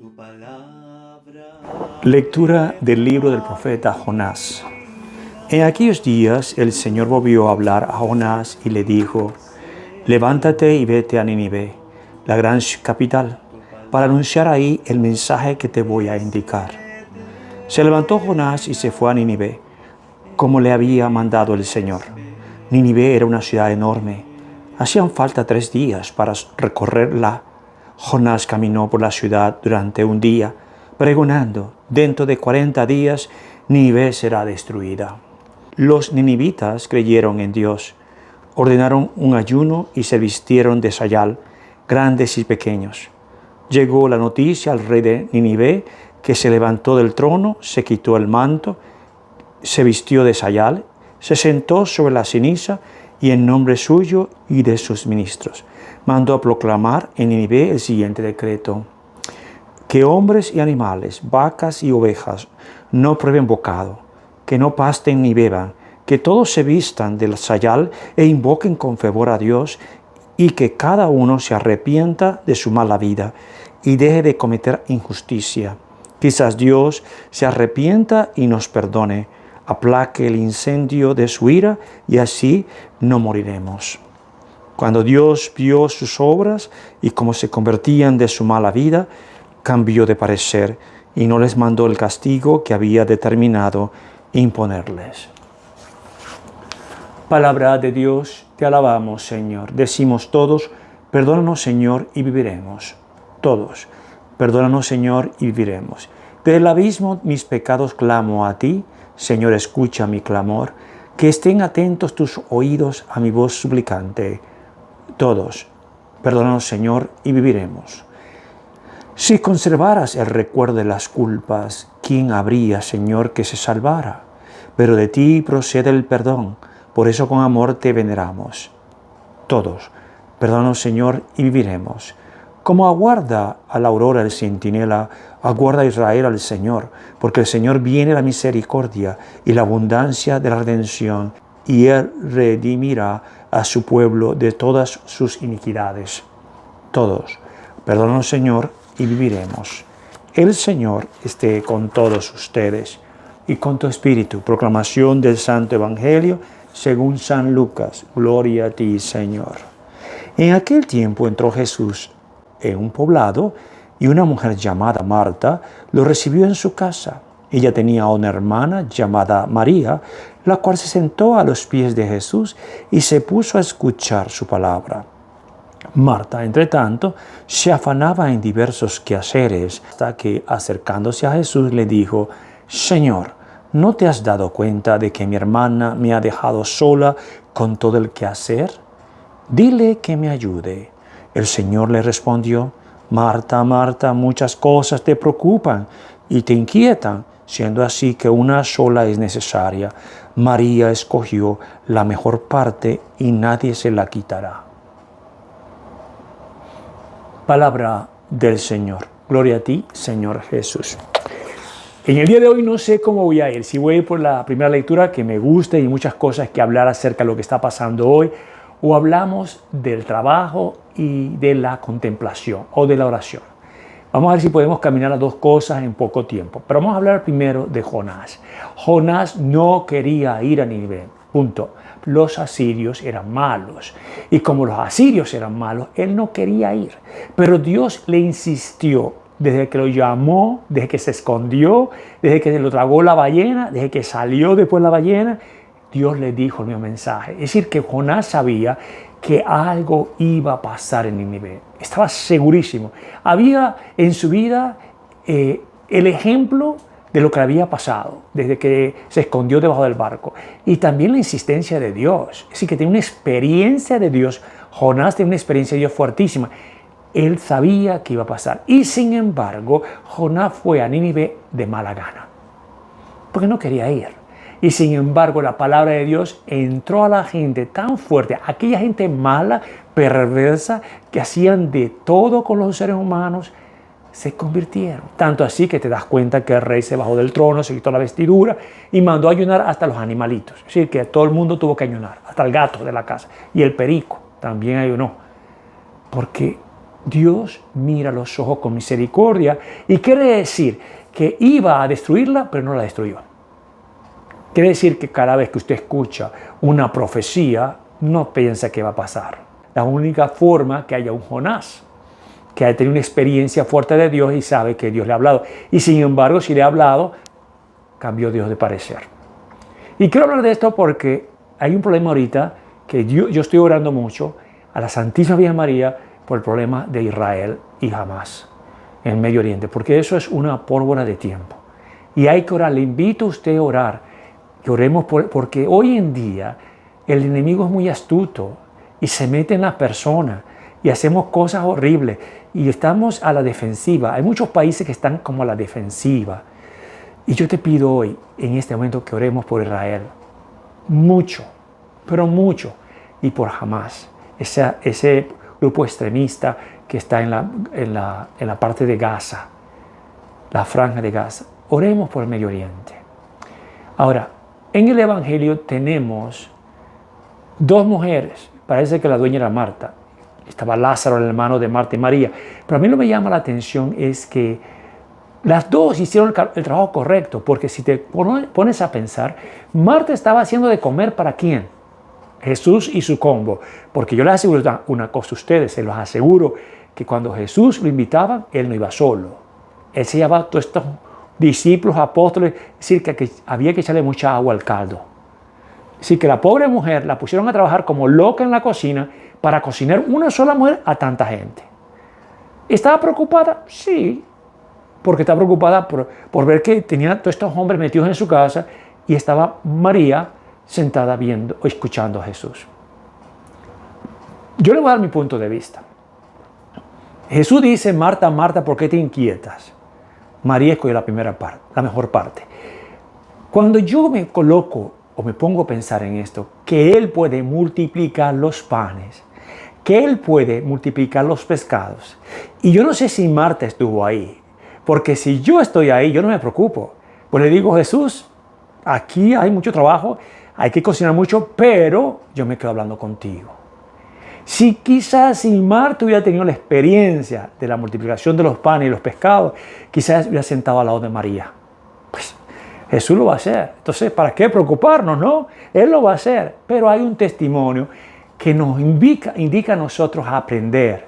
Tu palabra. Lectura del libro del profeta Jonás. En aquellos días el Señor volvió a hablar a Jonás y le dijo: levántate y vete a Nínive, la gran capital, para anunciar ahí el mensaje que te voy a indicar. Se levantó Jonás y se fue a Nínive, como le había mandado el Señor. Nínive era una ciudad enorme. Hacían falta 3 días para recorrerla. Jonás caminó por la ciudad durante un día, pregonando: dentro de 40 días Nínive será destruida. Los ninivitas creyeron en Dios, ordenaron un ayuno y se vistieron de sayal, grandes y pequeños. Llegó la noticia al rey de Nínive, que se levantó del trono, se quitó el manto, se vistió de sayal, se sentó sobre la ceniza y en nombre suyo y de sus ministros mandó a proclamar en Nínive el siguiente decreto: que hombres y animales, vacas y ovejas no prueben bocado, que no pasten ni beban, que todos se vistan del sayal e invoquen con fervor a Dios, y que cada uno se arrepienta de su mala vida y deje de cometer injusticia. Quizás Dios se arrepienta y nos perdone, aplaque el incendio de su ira y así no moriremos. Cuando Dios vio sus obras y cómo se convertían de su mala vida, cambió de parecer y no les mandó el castigo que había determinado imponerles. Palabra de Dios, te alabamos, Señor. Decimos todos: perdónanos, Señor, y viviremos. Todos: perdónanos, Señor, y viviremos. Desde el abismo mis pecados clamo a ti, Señor, escucha mi clamor. Que estén atentos tus oídos a mi voz suplicante. Todos: perdónanos, Señor, y viviremos. Si conservaras el recuerdo de las culpas, ¿quién habría, Señor, que se salvara? Pero de ti procede el perdón, por eso con amor te veneramos. Todos: perdónanos, Señor, y viviremos. Como aguarda a la aurora el centinela, aguarda Israel al Señor, porque el Señor viene la misericordia y la abundancia de la redención, y Él redimirá a su pueblo de todas sus iniquidades. Todos: perdónanos, Señor, y viviremos. El Señor esté con todos ustedes y con tu espíritu. Proclamación del Santo Evangelio según San Lucas. Gloria a ti, Señor. En aquel tiempo entró Jesús en un poblado y una mujer llamada Marta lo recibió en su casa. Ella tenía una hermana llamada María, la cual se sentó a los pies de Jesús y se puso a escuchar su palabra. Marta, entre tanto, se afanaba en diversos quehaceres, hasta que, acercándose a Jesús, le dijo: Señor, ¿no te has dado cuenta de que mi hermana me ha dejado sola con todo el quehacer? Dile que me ayude. El Señor le respondió: Marta, Marta, muchas cosas te preocupan y te inquietan, siendo así que una sola es necesaria. María escogió la mejor parte y nadie se la quitará. Palabra del Señor. Gloria a ti, Señor Jesús. En el día de hoy no sé cómo voy a ir. Si voy a ir por la primera lectura, que me gusta y muchas cosas que hablar acerca de lo que está pasando hoy, o hablamos del trabajo y de la contemplación o de la oración. Vamos a ver si podemos caminar las dos cosas en poco tiempo. Pero vamos a hablar primero de Jonás. Jonás no quería ir a Nínive. Punto. Los asirios eran malos. Y como los asirios eran malos, él no quería ir. Pero Dios le insistió desde que lo llamó, desde que se escondió, desde que lo tragó la ballena, desde que salió después la ballena. Dios le dijo el mismo mensaje. Es decir, que Jonás sabía que algo iba a pasar en Nínive. Estaba segurísimo. Había en su vida el ejemplo de lo que había pasado desde que se escondió debajo del barco. Y también la insistencia de Dios. Es decir, que tiene una experiencia de Dios. Jonás tiene una experiencia de Dios fuertísima. Él sabía que iba a pasar. Y sin embargo, Jonás fue a Nínive de mala gana, porque no quería ir. Y sin embargo, la palabra de Dios entró a la gente tan fuerte, aquella gente mala, perversa, que hacían de todo con los seres humanos, se convirtieron. Tanto así que te das cuenta que el rey se bajó del trono, se quitó la vestidura y mandó a ayunar hasta los animalitos. Es decir, que todo el mundo tuvo que ayunar, hasta el gato de la casa. Y el perico también ayunó. Porque Dios mira los ojos con misericordia y quiere decir que iba a destruirla, pero no la destruyó. Quiere decir que cada vez que usted escucha una profecía, no piensa que va a pasar. La única forma que haya un Jonás, que haya tenido una experiencia fuerte de Dios y sabe que Dios le ha hablado. Y sin embargo, si le ha hablado, cambió Dios de parecer. Y quiero hablar de esto porque hay un problema ahorita que yo estoy orando mucho a la Santísima Virgen María por el problema de Israel y Hamás en Medio Oriente, porque eso es una pólvora de tiempo. Y hay que orar, le invito a usted a orar, que oremos porque hoy en día el enemigo es muy astuto y se mete en las personas y hacemos cosas horribles y estamos a la defensiva. Hay muchos países que están como a la defensiva. Y yo te pido hoy, en este momento, que oremos por Israel. Mucho, pero mucho. Y por Hamás, ese grupo extremista que está en la parte de Gaza, la franja de Gaza. Oremos por el Medio Oriente. Ahora, en el Evangelio tenemos dos mujeres. Parece que la dueña era Marta. Estaba Lázaro, el hermano de Marta y María. Pero a mí lo que me llama la atención es que las dos hicieron el trabajo correcto, porque si te pones a pensar, Marta estaba haciendo de comer ¿para quién? Jesús y su combo. Porque yo les aseguro una cosa a ustedes, se los aseguro que cuando Jesús lo invitaba, él no iba solo. Él se llevaba a todos estos discípulos, apóstoles, es decir, que había que echarle mucha agua al caldo. Es decir, que la pobre mujer la pusieron a trabajar como loca en la cocina para cocinar una sola mujer a tanta gente. ¿Estaba preocupada? Sí, porque estaba preocupada por ver que tenía todos estos hombres metidos en su casa y estaba María sentada viendo o escuchando a Jesús. Yo le voy a dar mi punto de vista. Jesús dice, Marta, Marta, ¿por qué te inquietas? María escogió la primera parte, la mejor parte. Cuando yo me coloco o me pongo a pensar en esto, que Él puede multiplicar los panes, que Él puede multiplicar los pescados. Y yo no sé si Marta estuvo ahí, porque si yo estoy ahí, yo no me preocupo. Pues le digo, Jesús, aquí hay mucho trabajo, hay que cocinar mucho, pero yo me quedo hablando contigo. Si quizás si Marta hubiera tenido la experiencia de la multiplicación de los panes y los pescados, quizás hubiera sentado al lado de María. Pues Jesús lo va a hacer. Entonces, ¿para qué preocuparnos, no? Él lo va a hacer. Pero hay un testimonio que nos indica a nosotros a aprender.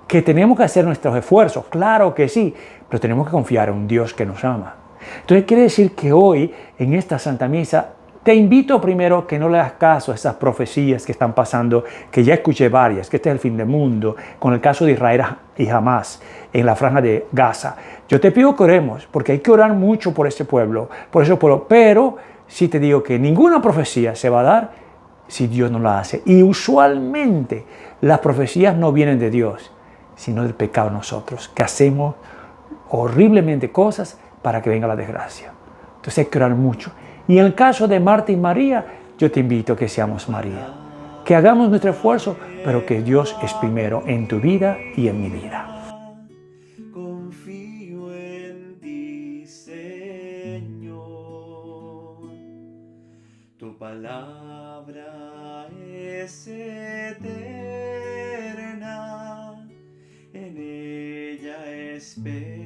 Que tenemos que hacer nuestros esfuerzos, claro que sí, pero tenemos que confiar en un Dios que nos ama. Entonces quiere decir que hoy, en esta Santa Misa, te invito primero que no le hagas caso a esas profecías que están pasando, que ya escuché varias, que este es el fin del mundo, con el caso de Israel y Hamás, en la franja de Gaza. Yo te pido que oremos, porque hay que orar mucho por ese pueblo, pero sí te digo que ninguna profecía se va a dar si Dios no la hace. Y usualmente las profecías no vienen de Dios, sino del pecado de nosotros, que hacemos horriblemente cosas para que venga la desgracia. Entonces hay que orar mucho. Y en el caso de Marta y María, yo te invito a que seamos María, que hagamos nuestro esfuerzo, pero que Dios es primero en tu vida y en mi vida. Confío en ti, Señor. Tu palabra es eterna, en ella espero.